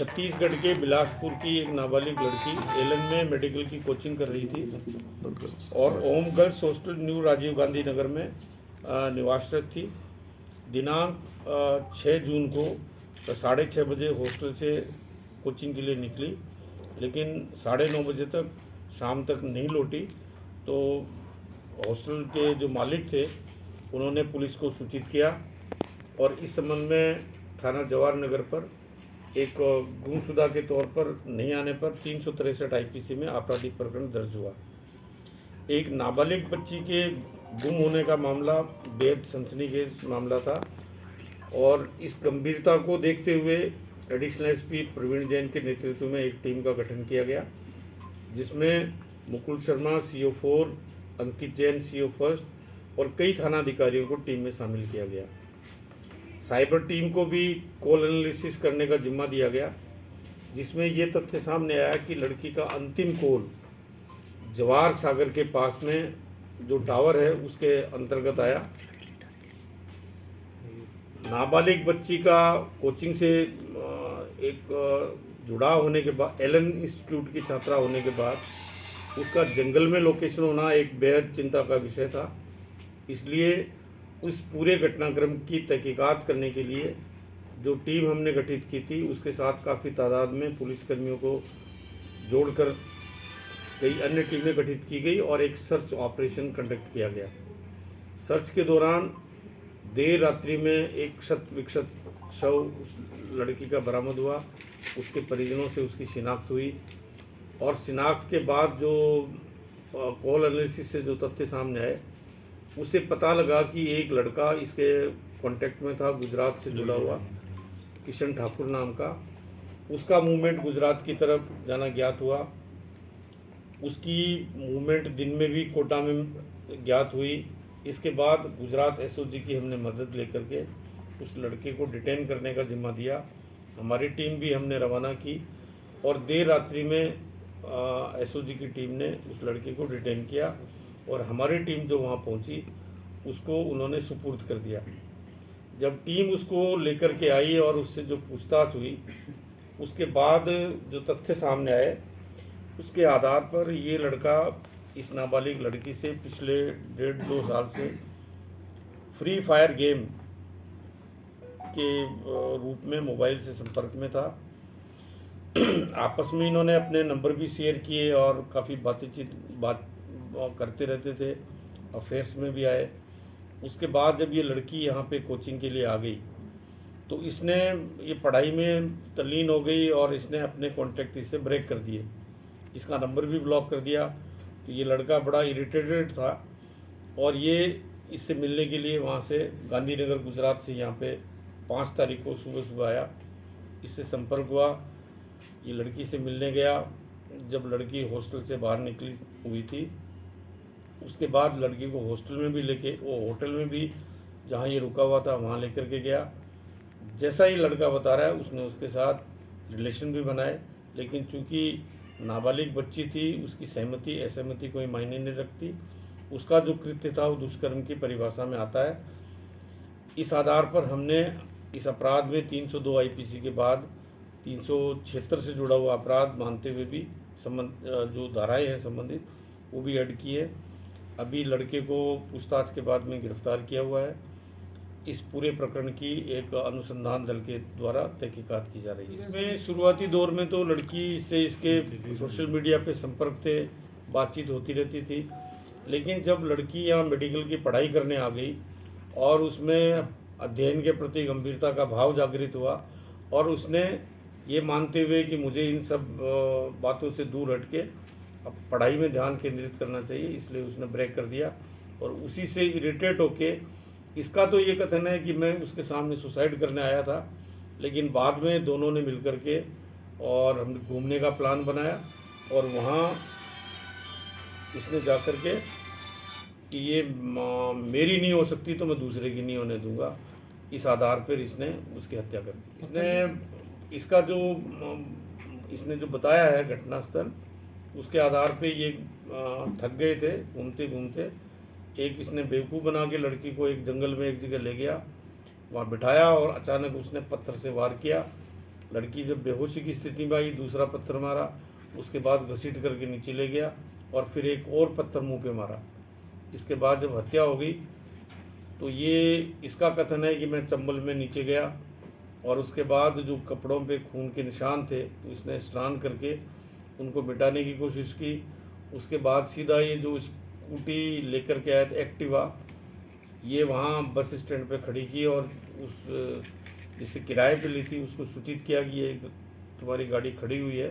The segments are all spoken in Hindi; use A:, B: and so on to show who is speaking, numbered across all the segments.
A: छत्तीसगढ़ के बिलासपुर की एक नाबालिग लड़की एलन में मेडिकल की कोचिंग कर रही थी और Om girls hostel new Rajiv Gandhi Nagar में निवासरत थी। दिनांक 6 जून को 6:30 बजे हॉस्टल से कोचिंग के लिए निकली, लेकिन 9:30 बजे तक शाम तक नहीं लौटी। तो हॉस्टल के जो मालिक थे उन्होंने पुलिस को सूचित किया और इस संबंध में थाना जवाहर नगर पर एक गुमशुदा के तौर पर नहीं आने पर 363 IPC में आपराधिक प्रकरण दर्ज हुआ। एक नाबालिग बच्ची के गुम होने का मामला बेहद सनसनीखेज मामला था और इस गंभीरता को देखते हुए एडिशनल SP प्रवीण जैन के नेतृत्व में एक टीम का गठन किया गया, जिसमें मुकुल शर्मा CO 4, अंकित जैन CO 1 और कई थानाधिकारियों को टीम में शामिल किया गया। साइबर टीम को भी कॉल एनालिसिस करने का जिम्मा दिया गया, जिसमें ये तथ्य सामने आया कि लड़की का अंतिम कॉल जवाहर सागर के पास में जो टावर है उसके अंतर्गत आया। नाबालिग बच्ची का कोचिंग से एक जुड़ाव होने के बाद, एलन इंस्टीट्यूट की छात्रा होने के बाद उसका जंगल में लोकेशन होना एक बेहद चिंता का विषय था। इसलिए उस पूरे घटनाक्रम की तहकीकात करने के लिए जो टीम हमने गठित की थी उसके साथ काफ़ी तादाद में पुलिसकर्मियों को जोड़कर कई अन्य टीमें गठित की गई और एक सर्च ऑपरेशन कंडक्ट किया गया। सर्च के दौरान देर रात्रि में एक शत विक्षत शव उस लड़की का बरामद हुआ। उसके परिजनों से उसकी शिनाख्त हुई और शिनाख्त के बाद जो कॉल एनालिसिस से जो तथ्य सामने आए उससे पता लगा कि एक लड़का इसके कांटेक्ट में था, गुजरात से जुड़ा हुआ, किशन ठाकुर नाम का। उसका मूवमेंट गुजरात की तरफ जाना ज्ञात हुआ। उसकी मूवमेंट दिन में भी कोटा में ज्ञात हुई। इसके बाद गुजरात SOG की हमने मदद लेकर के उस लड़के को डिटेन करने का जिम्मा दिया। हमारी टीम भी हमने रवाना की और देर रात्रि में SOG की टीम ने उस लड़के को डिटेन किया और हमारी टीम जो वहाँ पहुँची उसको उन्होंने सुपुर्द कर दिया। जब टीम उसको लेकर के आई और उससे जो पूछताछ हुई उसके बाद जो तथ्य सामने आए उसके आधार पर ये लड़का इस नाबालिग लड़की से पिछले 1.5-2 साल से फ्री फायर गेम के रूप में मोबाइल से संपर्क में था। आपस में इन्होंने अपने नंबर भी शेयर किए और काफ़ी बात करते रहते थे, अफेयर्स में भी आए। उसके बाद जब ये लड़की यहाँ पे कोचिंग के लिए आ गई तो इसने ये पढ़ाई में तल्लीन हो गई और इसने अपने कॉन्टैक्ट इससे ब्रेक कर दिए, इसका नंबर भी ब्लॉक कर दिया। तो ये लड़का बड़ा इरिटेटेड था और ये इससे मिलने के लिए वहाँ से गांधीनगर गुजरात से यहाँ पे 5 तारीख को सुबह आया। इससे संपर्क हुआ, ये लड़की से मिलने गया। जब लड़की हॉस्टल से बाहर निकली हुई थी उसके बाद लड़की को हॉस्टल में भी लेके, वो होटल में भी जहाँ ये रुका हुआ था वहाँ लेकर के गया। जैसा ही लड़का बता रहा है उसने उसके साथ रिलेशन भी बनाए, लेकिन चूंकि नाबालिग बच्ची थी उसकी सहमति असहमति कोई मायने नहीं रखती। उसका जो कृत्य था वो दुष्कर्म की परिभाषा में आता है। इस आधार पर हमने इस अपराध में 302 IPC के बाद 376 से जुड़ा हुआ अपराध मानते हुए भी जो धाराएं हैं संबंधित वो भी ऐड की है। अभी लड़के को पूछताछ के बाद में गिरफ्तार किया हुआ है। इस पूरे प्रकरण की एक अनुसंधान दल के द्वारा तहकीकात की जा रही है। इसमें शुरुआती दौर में तो लड़की से इसके सोशल मीडिया पे संपर्क थे, बातचीत होती रहती थी, लेकिन जब लड़की यहाँ मेडिकल की पढ़ाई करने आ गई और उसमें अध्ययन के प्रति गंभीरता का भाव जागृत हुआ और उसने ये मानते हुए कि मुझे इन सब बातों से दूर हट के अब पढ़ाई में ध्यान केंद्रित करना चाहिए, इसलिए उसने ब्रेक कर दिया और उसी से इरिटेट होके इसका तो ये कथन है कि मैं उसके सामने सुसाइड करने आया था, लेकिन बाद में दोनों ने मिलकर के और हमने घूमने का प्लान बनाया और वहाँ इसने जा कर के कि ये मेरी नहीं हो सकती तो मैं दूसरे की नहीं होने दूंगा, इस आधार पर इसने उसकी हत्या कर दी। इसने जो बताया है घटनास्थल, उसके आधार पे ये थक गए थे घूमते घूमते। एक इसने बेवकूफ़ बना के लड़की को एक जंगल में एक जगह ले गया, वहाँ बिठाया और अचानक उसने पत्थर से वार किया लड़की जब बेहोशी की स्थिति में आई दूसरा पत्थर मारा, उसके बाद घसीट करके नीचे ले गया और फिर एक और पत्थर मुंह पे मारा। इसके बाद जब हत्या हो गई तो ये इसका कथन है कि मैं चंबल में नीचे गया और उसके बाद जो कपड़ों पे खून के निशान थे तो इसने स्नान करके उनको मिटाने की कोशिश की। उसके बाद सीधा ये जो स्कूटी लेकर के आया था एक्टिवा, ये वहाँ बस स्टैंड पे खड़ी की और उस जिससे किराए पे ली थी उसको सूचित किया कि ये तुम्हारी गाड़ी खड़ी हुई है।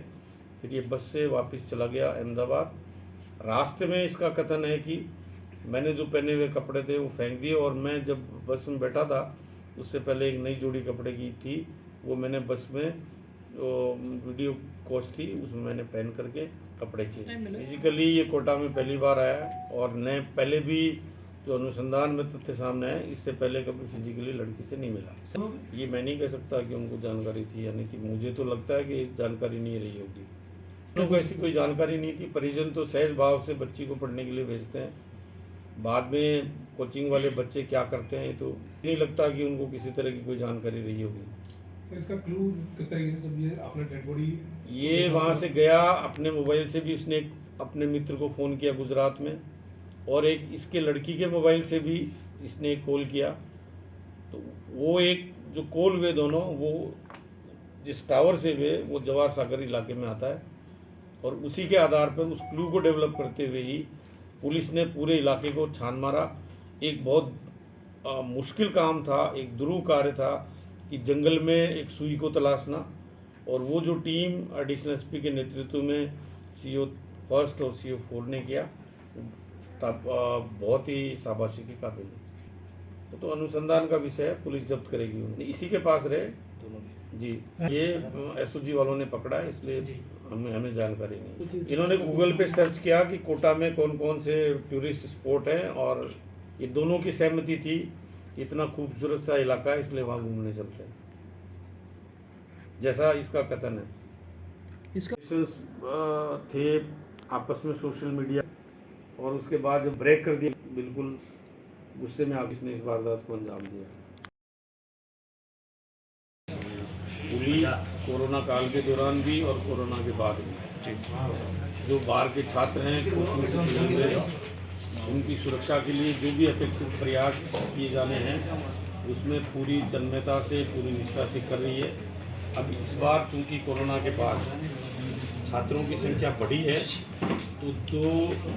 A: फिर ये बस से वापस चला गया अहमदाबाद। रास्ते में इसका कथन है कि मैंने जो पहने हुए कपड़े थे वो फेंक दिए और मैं जब बस में बैठा था उससे पहले एक नई जोड़ी कपड़े की थी, वो मैंने बस में वीडियो कोच थी उसमें मैंने पहन करके कपड़े चेंज। फिजिकली ये कोटा में पहली बार आया है और न पहले भी जो अनुसंधान में तथ्य सामने है इससे पहले कभी फिजिकली लड़की से नहीं मिला। ये मैं नहीं कह सकता कि उनको जानकारी थी या नहीं थी, मुझे तो लगता है कि जानकारी नहीं रही होगी। उनको ऐसी कोई जानकारी नहीं थी। परिजन तो सहज भाव से बच्ची को पढ़ने के लिए भेजते हैं, बाद में कोचिंग वाले बच्चे क्या करते हैं तो नहीं लगता कि उनको किसी तरह की कोई जानकारी रही होगी।
B: तो इसका क्लू किस तरीके से, जब ये आपने डेड बॉडी
A: ये वहाँ से गया अपने मोबाइल से भी उसने अपने मित्र को फ़ोन किया गुजरात में और एक इसके लड़की के मोबाइल से भी इसने एक कॉल किया। तो वो एक जो कॉल हुए दोनों वो जिस टावर से हुए वो जवाहर सागर इलाके में आता है और उसी के आधार पर उस क्लू को डेवलप करते हुए ही पुलिस ने पूरे इलाके को छान मारा। एक बहुत मुश्किल काम था, एक दुरूह कार्य था कि जंगल में एक सुई को तलाशना, और वो जो टीम एडिशनल एसपी के नेतृत्व में CO फर्स्ट और CO 4 ने किया तब बहुत ही शाबाशी के काबिल है। तो अनुसंधान का विषय है, पुलिस जब्त करेगी उन्हें। इसी के पास रहे जी, ये SOG वालों ने पकड़ा है इसलिए हमें जानकारी नहीं। इन्होंने गूगल पे सर्च किया कि कोटा में कौन कौन से टूरिस्ट स्पॉट हैं और ये दोनों की सहमति थी कि इतना खूबसूरत सा इलाका है इसलिए वहाँ घूमने चलते हैं, जैसा इसका कथन है। इसका थे आपस में सोशल मीडिया और उसके बाद जब ब्रेक कर दिया बिल्कुल गुस्से में आगे इसने इस वारदात को अंजाम दिया। पुलिस कोरोना काल के दौरान भी और कोरोना के बाद भी जो बाहर के छात्र हैं कोचिंग से जुड़े हुए उनकी सुरक्षा के लिए जो भी अपेक्षित प्रयास किए जाने हैं उसमें पूरी तन्मयता से पूरी निष्ठा से कर रही है। अब इस बार चूँकि कोरोना के बाद छात्रों की संख्या बढ़ी है तो जो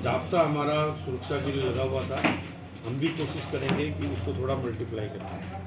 A: जाब्ता हमारा सुरक्षा के लिए लगा हुआ था हम भी कोशिश करेंगे कि उसको थोड़ा मल्टीप्लाई करें।